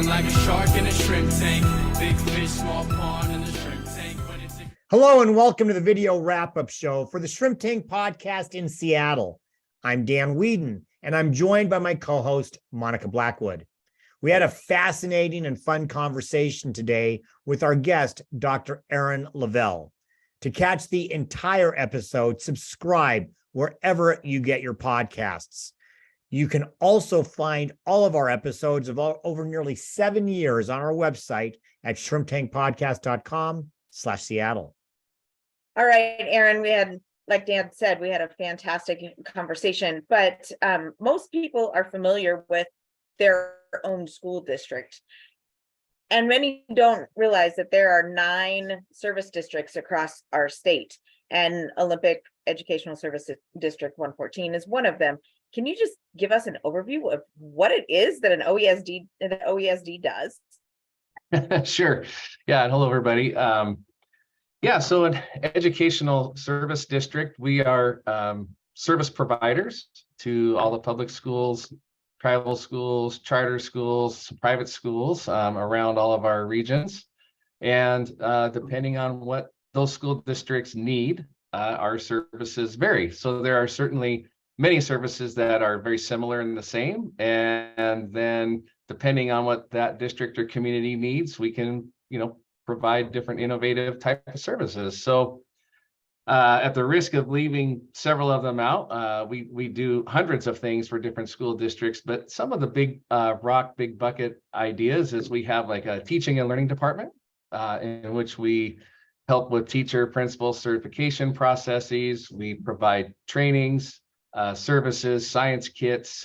Swimming like a shark in a shrimp tank. Big fish, small pond in the shrimp tank. Hello and welcome to the video wrap-up show for the Shrimp Tank podcast in Seattle. I'm Dan Whedon, and I'm joined by my co-host, Monica Blackwood. We had a fascinating and fun conversation today with our guest, Dr. Aaron Leavell. To catch the entire episode, subscribe wherever you get your podcasts. You can also find all of our episodes of over nearly 7 years on our website at shrimptankpodcast.com/Seattle. All right, Aaron, like Dan said, we had a fantastic conversation, but most people are familiar with their own school district. And many don't realize that there are 9 service districts across our state, and Olympic Educational Service District 114 is one of them. Can you just give us an overview of what it is that an OESD does? Sure. Yeah. And hello, everybody. So an educational service district, we are service providers to all the public schools, tribal schools, charter schools, private schools around all of our regions. And depending on what those school districts need, our services vary. So there are certainly many services that are very similar and the same. And then depending on what that district or community needs, we can, provide different innovative type of services. So at the risk of leaving several of them out, we do hundreds of things for different school districts, but some of the big big bucket ideas is we have like a teaching and learning department in which we help with teacher principal certification processes. We provide trainings, services, science kits,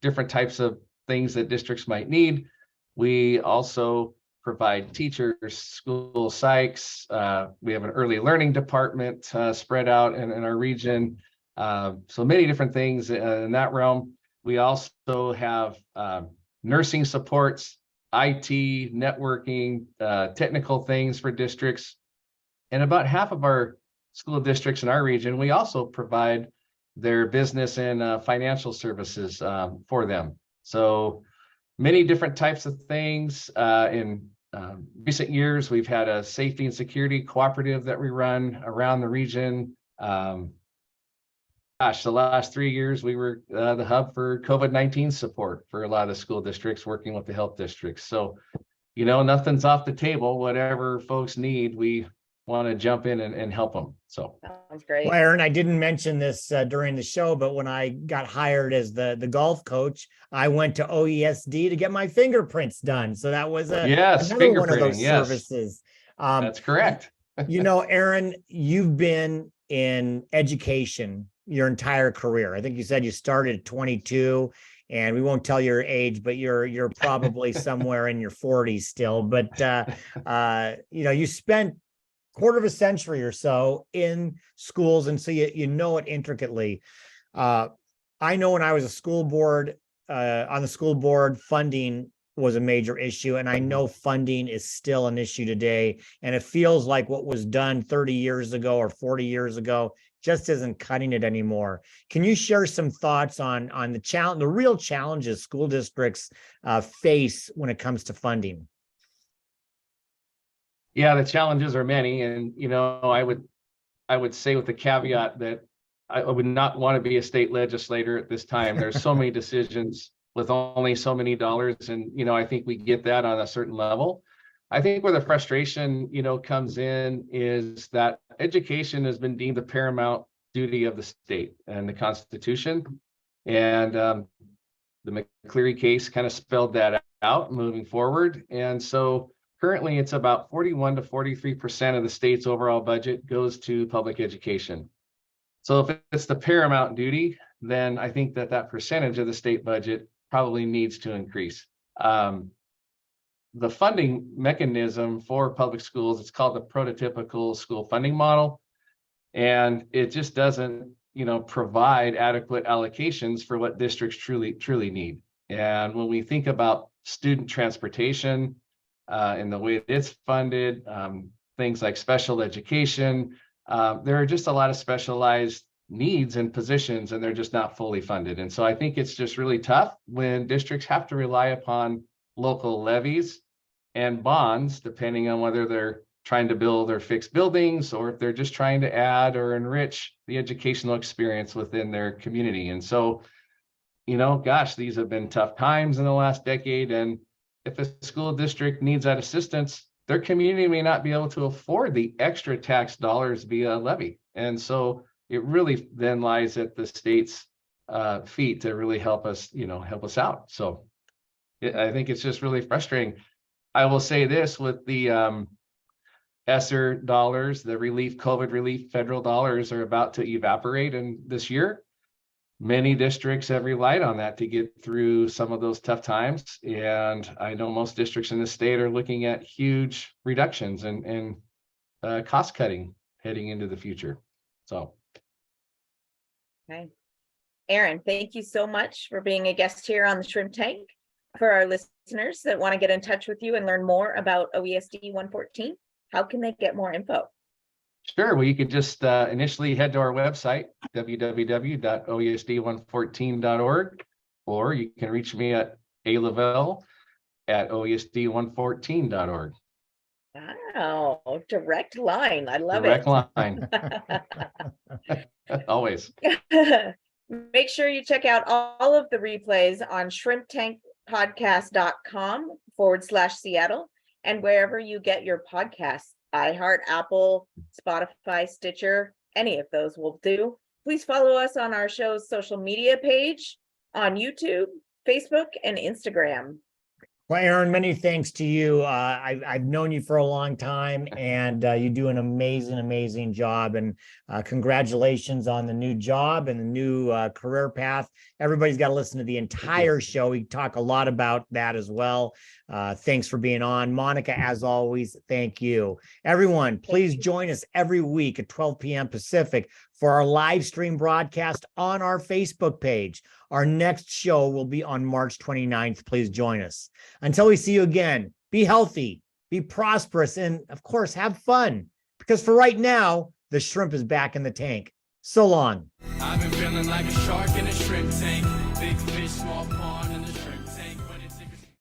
different types of things that districts might need. We also provide teachers, school psychs. We have an early learning department spread out in our region. So many different things in that realm. We also have nursing supports, IT, networking, technical things for districts. And about half of our school districts in our region, we also provide their business and financial services for them. So many different types of things. In recent years, we've had a safety and security cooperative that we run around the region. The last 3 years, we were the hub for COVID-19 support for a lot of school districts, working with the health districts. So, nothing's off the table. Whatever folks need, we want to jump in and help them. So sounds great. Well, Aaron, I didn't mention this during the show, but when I got hired as the golf coach, I went to OESD to get my fingerprints done. So that was another one of those services. That's correct. Aaron, you've been in education your entire career. I think you said you started at 22, and we won't tell your age, but you're probably somewhere in your 40s still. But you spent quarter of a century or so in schools, and so you know it intricately. I know when I was a school board, on the school board, funding was a major issue, and I know funding is still an issue today, and it feels like what was done 30 years ago or 40 years ago just isn't cutting it anymore. Can you share some thoughts on the real challenges school districts face when it comes to funding? Yeah, the challenges are many, and I would say with the caveat that I would not want to be a state legislator at this time. There's so many decisions with only so many dollars, and I think we get that on a certain level. I think where the frustration comes in is that education has been deemed the paramount duty of the state and the Constitution, and the McCleary case kind of spelled that out moving forward. And so currently, it's about 41 to 43% of the state's overall budget goes to public education. So if it's the paramount duty, then I think that percentage of the state budget probably needs to increase. The funding mechanism for public schools, it's called the prototypical school funding model, and it just doesn't, provide adequate allocations for what districts truly need. And when we think about student transportation, in the way it's funded, things like special education. There are just a lot of specialized needs and positions, and they're just not fully funded. And so I think it's just really tough when districts have to rely upon local levies and bonds, depending on whether they're trying to build or fix buildings, or if they're just trying to add or enrich the educational experience within their community. And so, gosh, these have been tough times in the last decade. And if a school district needs that assistance, their community may not be able to afford the extra tax dollars via levy. And so it really then lies at the state's feet to really help us out. So I think it's just really frustrating. I will say this, with the ESSER dollars, the COVID relief federal dollars are about to evaporate in this year. Many districts have relied on that to get through some of those tough times. And I know most districts in the state are looking at huge reductions and cost cutting heading into the future. So. Okay. Aaron, thank you so much for being a guest here on the Shrimp Tank. For our listeners that want to get in touch with you and learn more about OESD 114, how can they get more info? Sure. Well, you could just initially head to our website, www.oesd114.org, or you can reach me at Leavell at oesd114.org. Wow, direct line. I love Direct it. line. Always. Make sure you check out all of the replays on shrimptankpodcast.com/Seattle and wherever you get your podcasts. iHeart, Apple, Spotify, Stitcher, any of those will do. Please follow us on our show's social media page on YouTube, Facebook, and Instagram. Well, Aaron, many thanks to you. I've known you for a long time, and you do an amazing job. And congratulations on the new job and the new career path. Everybody's got to listen to the entire show. We talk a lot about that as well. Thanks for being on. Monica, as always, thank you. Everyone, please join us every week at 12 p.m. Pacific for our live stream broadcast on our Facebook page. Our next show will be on March 29th. Please join us. Until we see you again, be healthy, be prosperous, and of course, have fun. Because for right now, the shrimp is back in the tank. So long. I've been feeling like a shark in a shrimp tank. Big fish, small pond, and the shrimp.